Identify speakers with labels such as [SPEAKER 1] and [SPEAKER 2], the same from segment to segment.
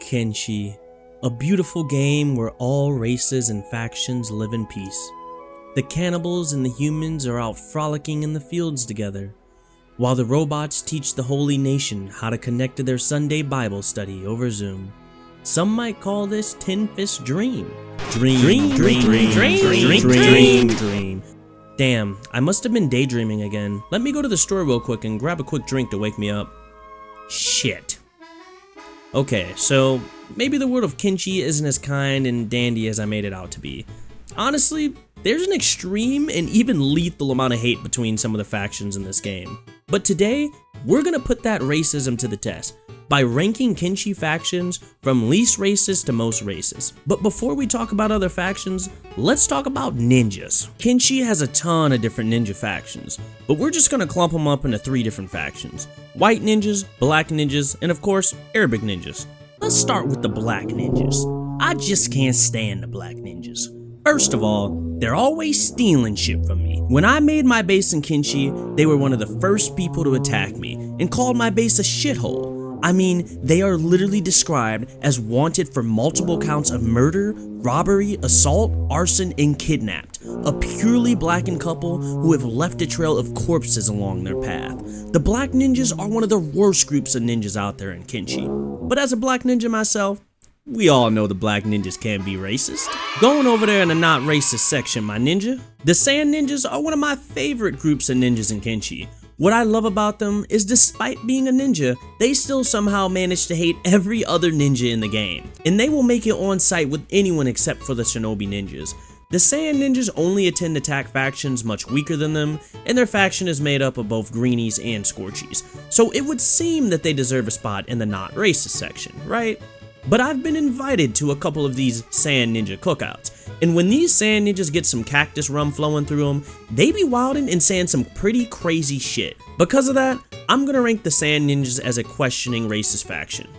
[SPEAKER 1] Kenshi, a beautiful game where all races and factions live in peace. The cannibals and the humans are out frolicking in the fields together, while the robots teach the holy nation how to connect to their Sunday Bible study over Zoom. Some might call this Ten Fist Dream. Dream. Damn, I must have been daydreaming again. Let me go to the store real quick and grab a quick drink to wake me up. Shit. Okay, so maybe the world of Kenshi isn't as kind and dandy as I made it out to be. Honestly, there's an extreme and even lethal amount of hate between some of the factions in this game. But today, we're gonna put that racism to the test by ranking Kenshi factions from least racist to most racist. But before we talk about other factions, let's talk about ninjas. Kenshi has a ton of different ninja factions, but we're just gonna clump them up into 3 different factions: white ninjas, black ninjas, and of course, Arabic ninjas. Let's start with the black ninjas. I just can't stand the black ninjas. First of all, they're always stealing shit from me. When I made my base in Kenshi, they were one of the first people to attack me and called my base a shithole. I mean, they are literally described as wanted for multiple counts of murder, robbery, assault, arson, and kidnapped. A purely blackened couple who have left a trail of corpses along their path. The black ninjas are one of the worst groups of ninjas out there in Kenshi. But as a black ninja myself, we all know the black ninjas can be racist. Going over there in the not racist section, my ninja. The sand ninjas are one of my favorite groups of ninjas in Kenshi. What I love about them is despite being a ninja, they still somehow manage to hate every other ninja in the game. And they will make it on site with anyone except for the shinobi ninjas. The sand ninjas only attend attack factions much weaker than them, and their faction is made up of both greenies and scorchies. So it would seem that they deserve a spot in the not racist section, right? But I've been invited to a couple of these sand ninja cookouts, and when these sand ninjas get some cactus rum flowing through them, they be wildin' and saying some pretty crazy shit. Because of that, I'm gonna rank the sand ninjas as a questioning racist faction.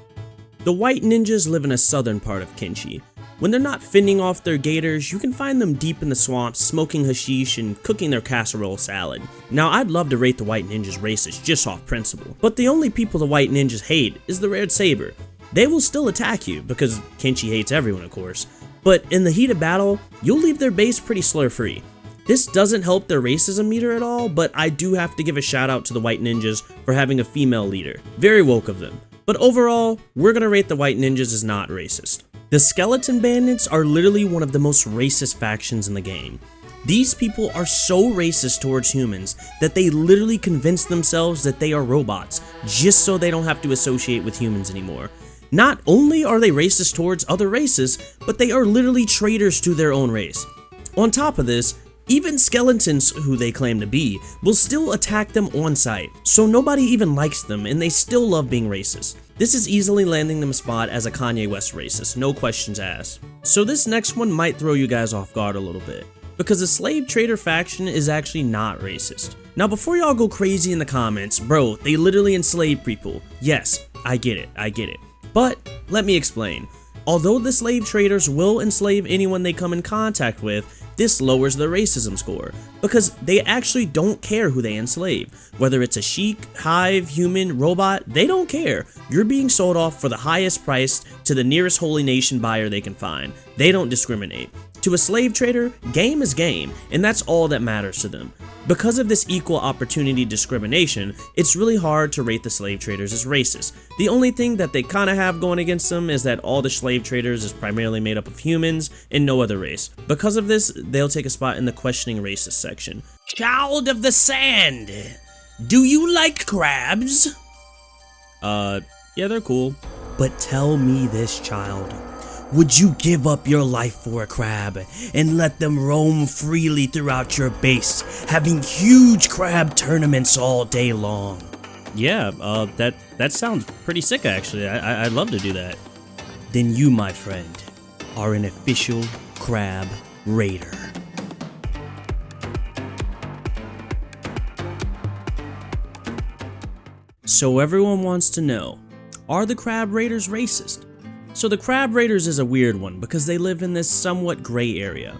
[SPEAKER 1] The white ninjas live in a southern part of Kenshi. When they're not fending off their gators, you can find them deep in the swamps, smoking hashish and cooking their casserole salad. Now, I'd love to rate the white ninjas racist just off principle, but the only people the white ninjas hate is the red saber. They will still attack you, because Kenshi hates everyone of course, but in the heat of battle, you'll leave their base pretty slur-free. This doesn't help their racism meter at all, but I do have to give a shout out to the white ninjas for having a female leader. Very woke of them. But overall, we're gonna rate the white ninjas as not racist. The skeleton bandits are literally one of the most racist factions in the game. These people are so racist towards humans that they literally convince themselves that they are robots, just so they don't have to associate with humans anymore. Not only are they racist towards other races, but they are literally traitors to their own race. On top of this, even skeletons, who they claim to be, will still attack them on sight, so nobody even likes them and they still love being racist. This is easily landing them a spot as a Kanye West racist, no questions asked. So this next one might throw you guys off guard a little bit, because the slave trader faction is actually not racist. Now before y'all go crazy in the comments, bro, they literally enslave people. Yes, I get it. But let me explain. Although the slave traders will enslave anyone they come in contact with, this lowers their racism score, because they actually don't care who they enslave. Whether it's a sheik, hive, human, robot, they don't care. You're being sold off for the highest price to the nearest holy nation buyer they can find. They don't discriminate. To a slave trader, game is game, and that's all that matters to them. Because of this equal opportunity discrimination, it's really hard to rate the slave traders as racist. The only thing that they kinda have going against them is that all the slave traders is primarily made up of humans and no other race. Because of this, they'll take a spot in the questioning racist section. Child of the sand, do you like crabs? Yeah, they're cool. But tell me this, child. Would you give up your life for a crab and let them roam freely throughout your base, having huge crab tournaments all day long? Yeah, that sounds pretty sick actually. I'd love to do that. Then you, my friend, are an official crab raider. So everyone wants to know, are the crab raiders racist? So the crab raiders is a weird one because they live in this somewhat gray area.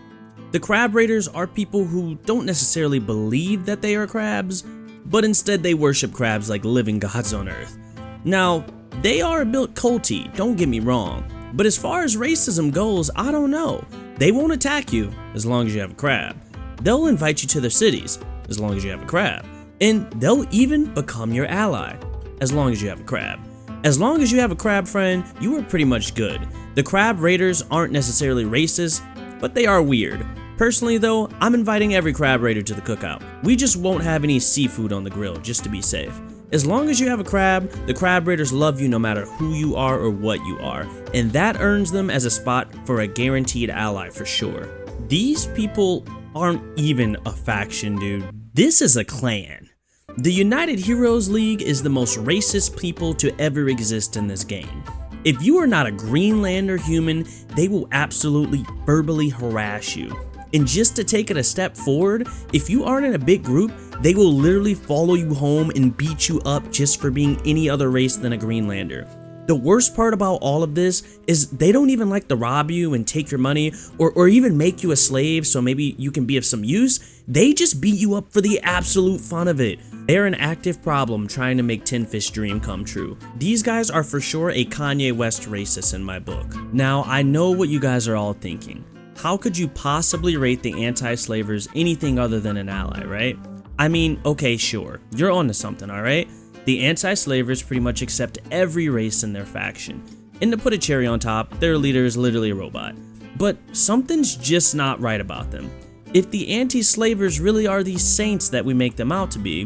[SPEAKER 1] The crab raiders are people who don't necessarily believe that they are crabs, but instead they worship crabs like living gods on earth. Now, They are a bit culty, don't get me wrong, but as far as racism goes, I don't know. They won't attack you as long as you have a crab. They'll invite you to their cities as long as you have a crab. And they'll even become your ally as long as you have a crab. As long as you have a crab friend, you are pretty much good. The crab raiders aren't necessarily racist, but they are weird. Personally though, I'm inviting every crab raider to the cookout. We just won't have any seafood on the grill, just to be safe. As long as you have a crab, the crab raiders love you no matter who you are or what you are, and that earns them as a spot for a guaranteed ally for sure. These people aren't even a faction, dude. This is a clan. The United Heroes League is the most racist people to ever exist in this game. If you are not a Greenlander human, they will absolutely verbally harass you. And just to take it a step forward, if you aren't in a big group, they will literally follow you home and beat you up just for being any other race than a Greenlander. The worst part about all of this is they don't even like to rob you and take your money or even make you a slave so maybe you can be of some use. They just beat you up for the absolute fun of it. They're an active problem trying to make Tin Fist's dream come true. These guys are for sure a Kanye West racist in my book. Now, I know what you guys are all thinking. How could you possibly rate the anti-slavers anything other than an ally, right? I mean, okay, sure, you're onto something, alright? The anti-slavers pretty much accept every race in their faction. And to put a cherry on top, their leader is literally a robot. But something's just not right about them. If the anti-slavers really are these saints that we make them out to be,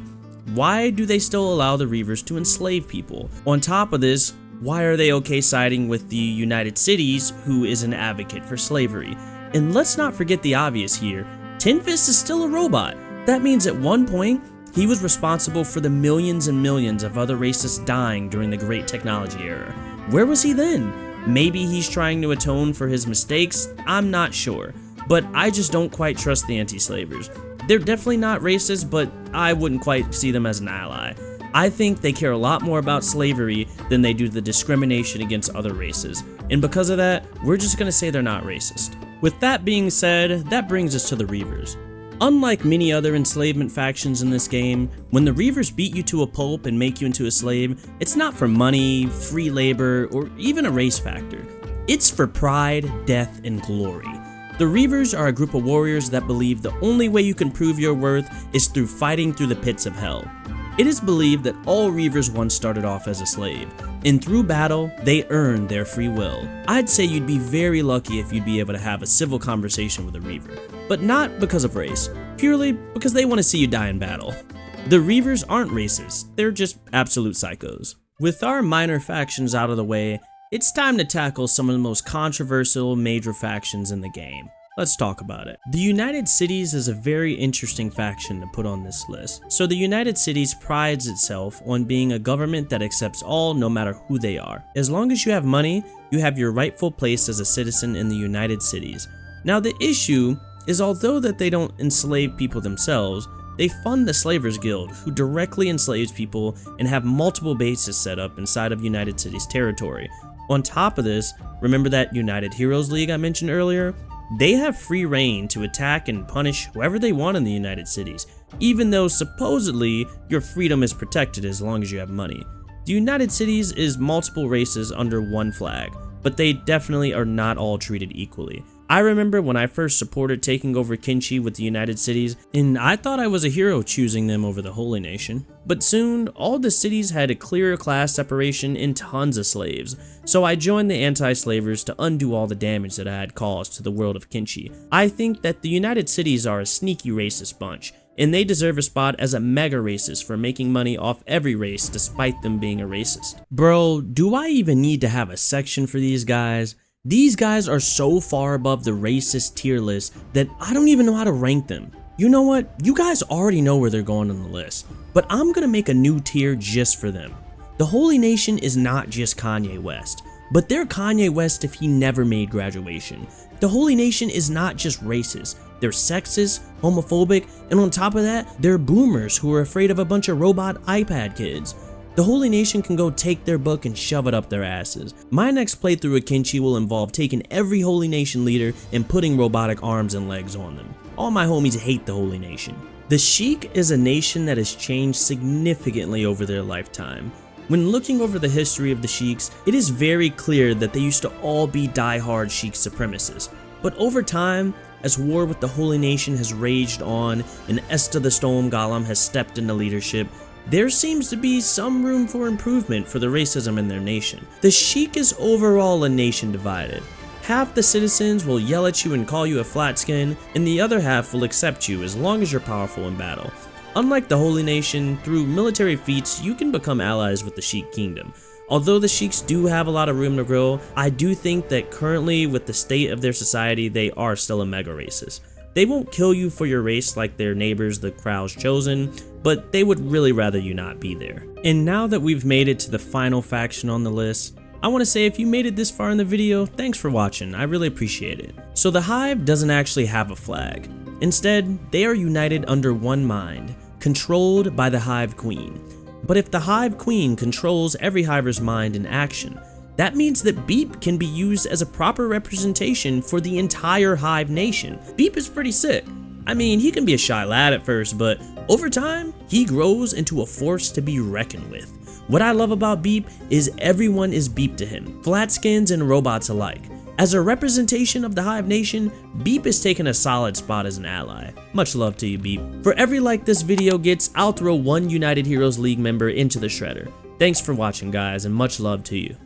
[SPEAKER 1] why do they still allow the Reavers to enslave people? On top of this, why are they okay siding with the United Cities, who is an advocate for slavery? And let's not forget the obvious here, Tin Fist is still a robot. That means at one point, he was responsible for the millions and millions of other races dying during the Great Technology Era. Where was he then? Maybe he's trying to atone for his mistakes, I'm not sure. But I just don't quite trust the anti-slavers. They're definitely not racist, but I wouldn't quite see them as an ally. I think they care a lot more about slavery than they do the discrimination against other races. And because of that, we're just gonna say they're not racist. With that being said, that brings us to the Reavers. Unlike many other enslavement factions in this game, when the Reavers beat you to a pulp and make you into a slave, it's not for money, free labor, or even a race factor. It's for pride, death, and glory. The Reavers are a group of warriors that believe the only way you can prove your worth is through fighting through the pits of hell. It is believed that all Reavers once started off as a slave, and through battle, they earned their free will. I'd say you'd be very lucky if you'd be able to have a civil conversation with a Reaver, but not because of race, purely because they want to see you die in battle. The Reavers aren't racist, they're just absolute psychos. With our minor factions out of the way, it's time to tackle some of the most controversial major factions in the game. Let's talk about it. The United Cities is a very interesting faction to put on this list. So the United Cities prides itself on being a government that accepts all no matter who they are. As long as you have money, you have your rightful place as a citizen in the United Cities. Now the issue is although that they don't enslave people themselves, they fund the Slavers Guild, who directly enslaves people and have multiple bases set up inside of United Cities territory. On top of this, remember that United Heroes League I mentioned earlier? They have free reign to attack and punish whoever they want in the United Cities, even though supposedly your freedom is protected as long as you have money. The United Cities is multiple races under one flag, but they definitely are not all treated equally. I remember when I first supported taking over Kenshi with the United Cities, and I thought I was a hero choosing them over the Holy Nation. But soon, all the cities had a clearer class separation and tons of slaves, so I joined the anti-slavers to undo all the damage that I had caused to the world of Kenshi. I think that the United Cities are a sneaky racist bunch, and they deserve a spot as a mega racist for making money off every race despite them being a racist. Bro, do I even need to have a section for these guys? These guys are so far above the racist tier list that I don't even know how to rank them. You know what? You guys already know where they're going on the list, but I'm gonna make a new tier just for them. The Holy Nation is not just Kanye West, but they're Kanye West if he never made graduation. The Holy Nation is not just racist, they're sexist, homophobic, and on top of that, they're boomers who are afraid of a bunch of robot iPad kids. The Holy Nation can go take their book and shove it up their asses. My next playthrough of Kenshi will involve taking every Holy Nation leader and putting robotic arms and legs on them. All my homies hate the Holy Nation. The Sheik is a nation that has changed significantly over their lifetime. When looking over the history of the Sheiks, it is very clear that they used to all be die-hard Sheik supremacists. But over time, as war with the Holy Nation has raged on and Esta the Storm Golem has stepped into leadership, there seems to be some room for improvement for the racism in their nation. The Sheik is overall a nation divided. Half the citizens will yell at you and call you a flat skin, and the other half will accept you as long as you're powerful in battle. Unlike the Holy Nation, through military feats you can become allies with the Sheik Kingdom. Although the Sheiks do have a lot of room to grow, I do think that currently with the state of their society they are still a mega racist. They won't kill you for your race like their neighbors, the Crow's Chosen, but they would really rather you not be there. And now that we've made it to the final faction on the list, I want to say if you made it this far in the video, thanks for watching, I really appreciate it. So the Hive doesn't actually have a flag. Instead, they are united under one mind, controlled by the Hive Queen. But if the Hive Queen controls every Hiver's mind and action, that means that Beep can be used as a proper representation for the entire Hive Nation. Beep is pretty sick. I mean, he can be a shy lad at first, but over time, he grows into a force to be reckoned with. What I love about Beep is everyone is Beep to him, flatskins and robots alike. As a representation of the Hive Nation, Beep is taking a solid spot as an ally. Much love to you, Beep. For every like this video gets, I'll throw one United Heroes League member into the shredder. Thanks for watching, guys, and much love to you.